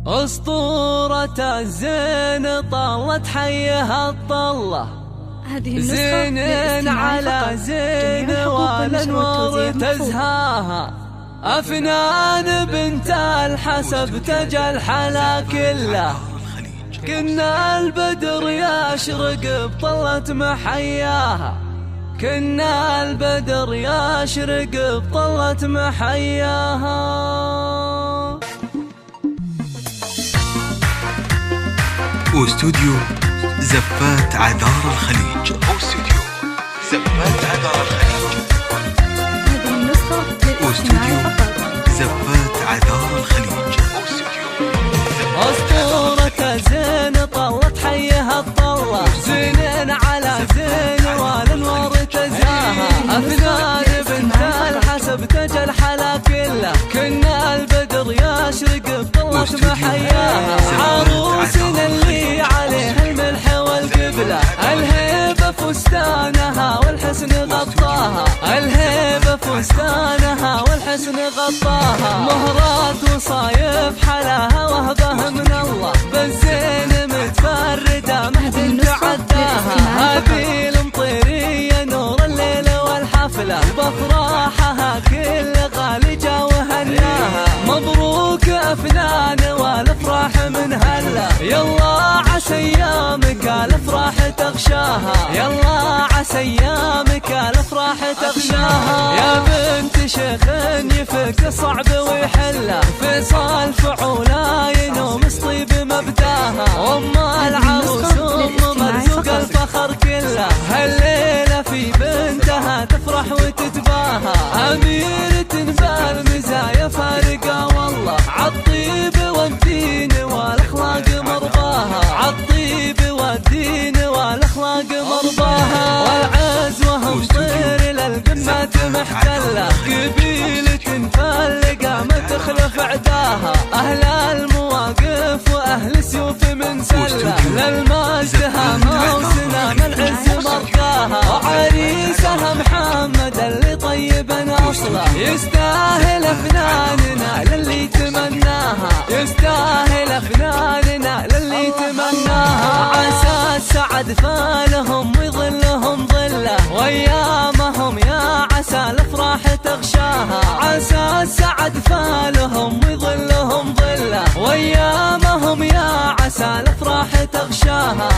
أسطورة الزين طلت حيها الطلة، زين على زين والأنوار تزهاها، أفنان بنت الحسب تجى الحلا كله، كنا البدر يشرق بطلة محياها، كنا البدر يشرق بطلة محياها. واستوديو زفات عذار الخليج. واستوديو زفات عذار الخليج. هذه النسخة واستوديو زفات عذار الخليج. أسطورة زين طلت حيها الطلة، زين على زين والأنوار تزهاها، أفنان بنت الحسب تجى الحلا كله، كنا البدر يشرق بطلة محياها، عروسنا اللي عليها الملح والقبلة، الهيبة فستانها والحسن غطاها، الهيبة فستانها والحسن غطاها، مهرات وصايف حلاها وهبة من الله، بالزين متفردة مهد تعداها، هذه المطيرية نور الليل والحفلة، بفراحها كل غالي جا وهناها، مبروك أفنان والأفراح من هلا، يلا عسى أيامك الأفراح تغشاها، يلا عسى أيامك الأفراح تغشاها، يا بنت شيخ يفك صعب ويحله، فيصل فعولا ينوم طيب مبداها، أم العروس أم مرزوق الفخر كله، هالليلة في بنتها تفرح وتتباهى، أميرة بالمزايا فارقة والله، عالطيب والدين والأخلاق مرضاها، عالطيب والدين والأخلاق مرضاها، والعز وهم طير للقمة محتلة، قبيلة فلقة ما تخلف عداها، أهل المواقف وأهل السيوف من سلة، للمجد هامة وسنام العز مرقاها، وعريسها محمد اللي طيب أصله، يستاهل أفناننا للي تمناها، يستاهل أفناننا للي تمناها، عسى السعد فالهم ويظلهم ظله، وأيامهم يا عسى الأفراح تغشاها، عسى السعد فالهم ويظلهم ظله، وأيامهم يا عسى الأفراح تغشاها.